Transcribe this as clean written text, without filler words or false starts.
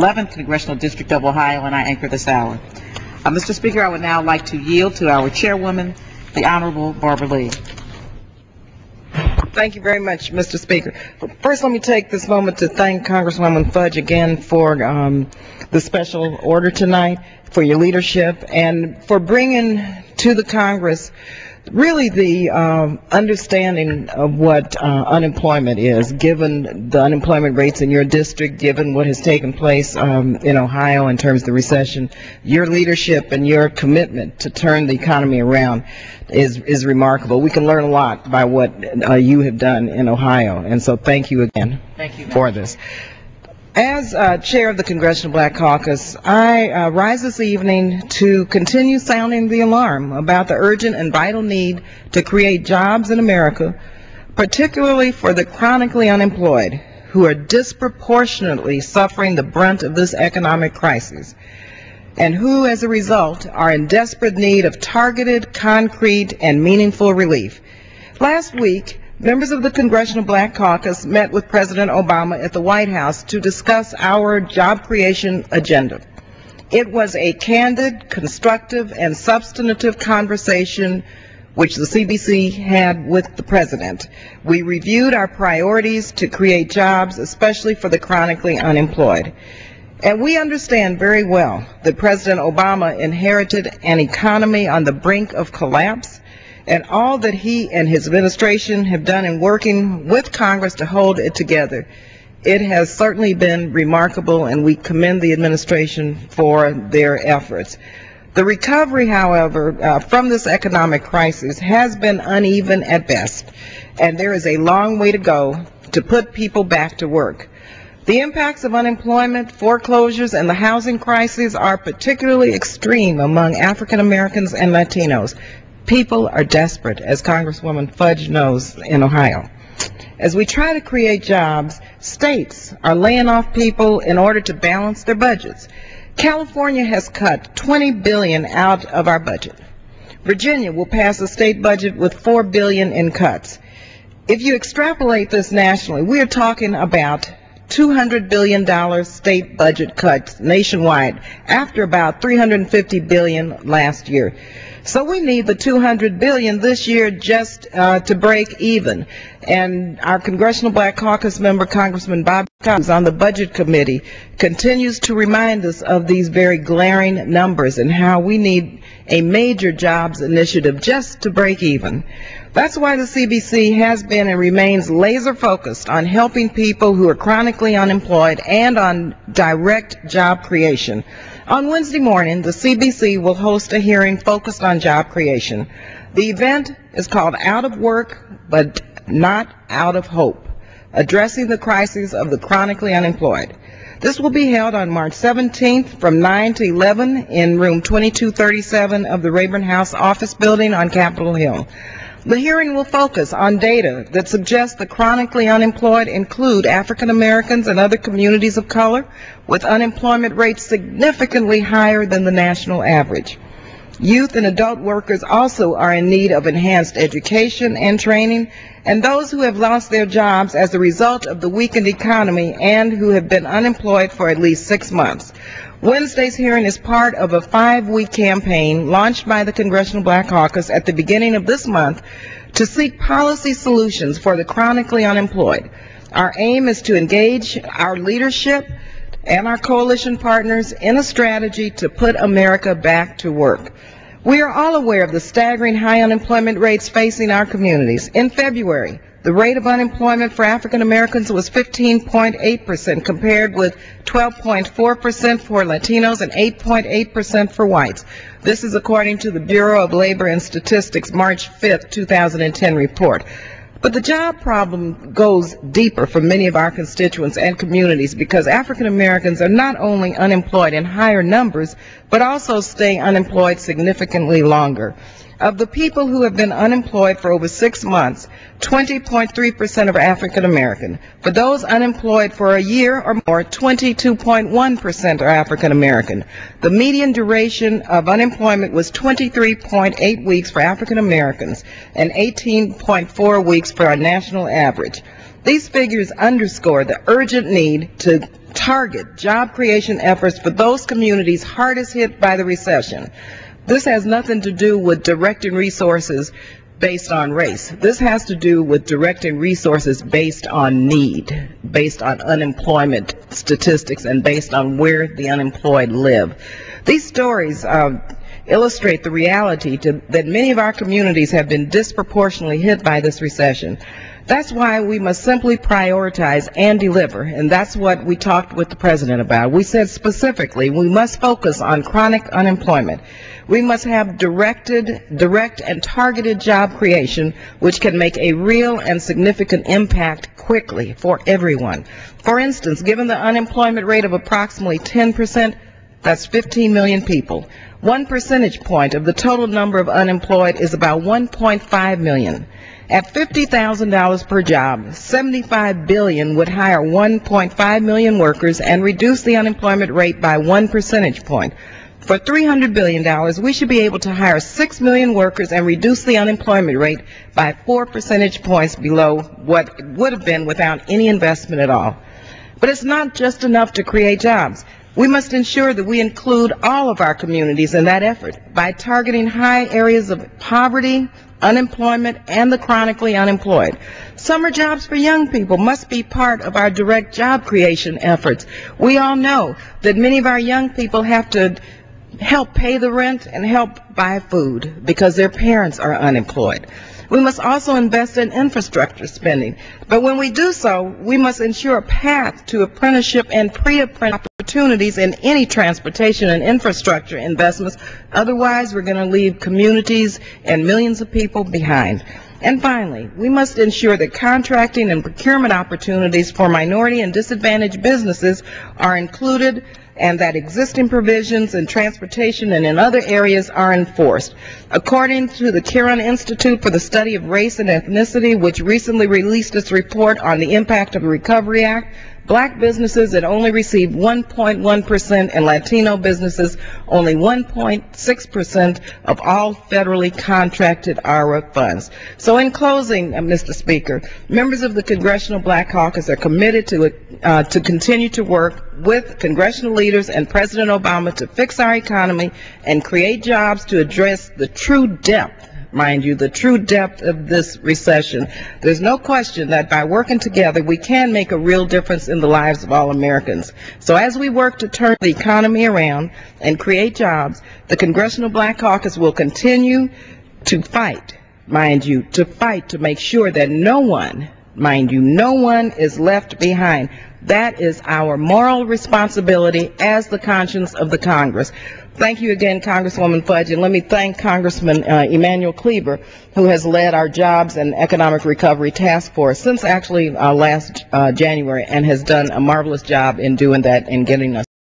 11th Congressional District of Ohio, and I anchor this hour. Mr. Speaker, I would now like to yield to our chairwoman, the Honorable Barbara Lee. Thank you very much, Mr. Speaker. First, let me take this moment to thank Congresswoman Fudge again for the special order tonight, for your leadership, and for bringing to the Congress really the understanding of what unemployment is, given the unemployment rates in your district, given what has taken place in Ohio in terms of the recession. Your leadership and your commitment to turn the economy around is remarkable. We can learn a lot by what you have done in Ohio, and so thank you again for this. As chair of the Congressional Black Caucus, I rise this evening to continue sounding the alarm about the urgent and vital need to create jobs in America, particularly for the chronically unemployed, who are disproportionately suffering the brunt of this economic crisis, and who, as a result, are in desperate need of targeted, concrete, and meaningful relief. Last week, members of the Congressional Black Caucus met with President Obama at the White House to discuss our job creation agenda. It was a candid, constructive, and substantive conversation which the CBC had with the President. We reviewed our priorities to create jobs, especially for the chronically unemployed. And we understand very well that President Obama inherited an economy on the brink of collapse, and all that he and his administration have done in working with Congress to hold it together. It has certainly been remarkable, and we commend the administration for their efforts. The recovery, however, from this economic crisis has been uneven at best, and there is a long way to go to put people back to work. The impacts of unemployment, foreclosures, and the housing crisis are particularly extreme among African Americans and Latinos. People are desperate, as Congresswoman Fudge knows, in Ohio. As we try to create jobs, states are laying off people in order to balance their budgets. California has cut $20 billion out of our budget. Virginia will pass a state budget with $4 billion in cuts. If you extrapolate this nationally, we are talking about $200 billion state budget cuts nationwide after about $350 billion last year. So we need the $200 billion this year just to break even. And our Congressional Black Caucus member, Congressman Barbara Lee, who's on the Budget Committee, continues to remind us of these very glaring numbers and how we need a major jobs initiative just to break even. That's why the CBC has been and remains laser focused on helping people who are chronically unemployed and on direct job creation. On Wednesday morning, the CBC will host a hearing focused on job creation. The event is called Out of Work, but Not Out of Hope, addressing the crisis of the chronically unemployed. This will be held on March 17th from 9 to 11 in room 2237 of the Rayburn House office building on Capitol Hill. The hearing will focus on data that suggests the chronically unemployed include African Americans and other communities of color, with unemployment rates significantly higher than the national average. Youth and adult workers also are in need of enhanced education and training, and those who have lost their jobs as a result of the weakened economy and who have been unemployed for at least 6 months. Wednesday's hearing is part of a 5-week campaign launched by the Congressional Black Caucus at the beginning of this month to seek policy solutions for the chronically unemployed. Our aim is to engage our leadership and our coalition partners in a strategy to put America back to work. We are all aware of the staggering high unemployment rates facing our communities. In February, the rate of unemployment for African Americans was 15.8%, compared with 12.4% for Latinos and 8.8% for whites. This is according to the Bureau of Labor and Statistics March 5th, 2010 report. But the job problem goes deeper for many of our constituents and communities, because African Americans are not only unemployed in higher numbers, but also stay unemployed significantly longer. Of the people who have been unemployed for over 6 months, 20.3% are African American. For those unemployed for a year or more, 22.1% are African American. The median duration of unemployment was 23.8 weeks for African Americans and 18.4 weeks for our national average. These figures underscore the urgent need to target job creation efforts for those communities hardest hit by the recession. This has nothing to do with directing resources based on race. This has to do with directing resources based on need, based on unemployment statistics, and based on where the unemployed live. These stories illustrate the reality that many of our communities have been disproportionately hit by this recession. That's why we must simply prioritize and deliver, and that's what we talked with the President about. We said specifically we must focus on chronic unemployment. We must have direct and targeted job creation, which can make a real and significant impact quickly for everyone. For instance, given the unemployment rate of approximately 10%, that's 15 million people. 1 percentage point of the total number of unemployed is about 1.5 million. At $50,000 per job, $75 billion would hire 1.5 million workers and reduce the unemployment rate by 1 percentage point. For $300 billion, we should be able to hire 6 million workers and reduce the unemployment rate by 4 percentage points below what it would have been without any investment at all. But it's not just enough to create jobs. We must ensure that we include all of our communities in that effort by targeting high areas of poverty, unemployment, and the chronically unemployed. Summer jobs for young people must be part of our direct job creation efforts. We all know that many of our young people have to help pay the rent and help buy food because their parents are unemployed. We must also invest in infrastructure spending. But when we do so, we must ensure a path to apprenticeship and pre-apprenticeship opportunities in any transportation and infrastructure investments. Otherwise, we're going to leave communities and millions of people behind. And finally, we must ensure that contracting and procurement opportunities for minority and disadvantaged businesses are included, and that existing provisions in transportation and in other areas are enforced. According to the Kiron Institute for the Study of Race and Ethnicity, which recently released its report on the impact of the Recovery Act, Black businesses had only received 1.1% and Latino businesses only 1.6% of all federally contracted ARA funds. So in closing, Mr. Speaker, members of the Congressional Black Caucus are committed to continue to work with congressional leaders and President Obama to fix our economy and create jobs to address the true depth, mind you, the true depth of this recession. There's no question that by working together, we can make a real difference in the lives of all Americans. So as we work to turn the economy around and create jobs, the Congressional Black Caucus will continue to fight, mind you, to make sure that no one, mind you, no one is left behind. That is our moral responsibility as the conscience of the Congress. Thank you again, Congresswoman Fudge, and let me thank Congressman Emanuel Cleaver, who has led our Jobs and Economic Recovery Task Force since actually last January and has done a marvelous job in doing that and getting us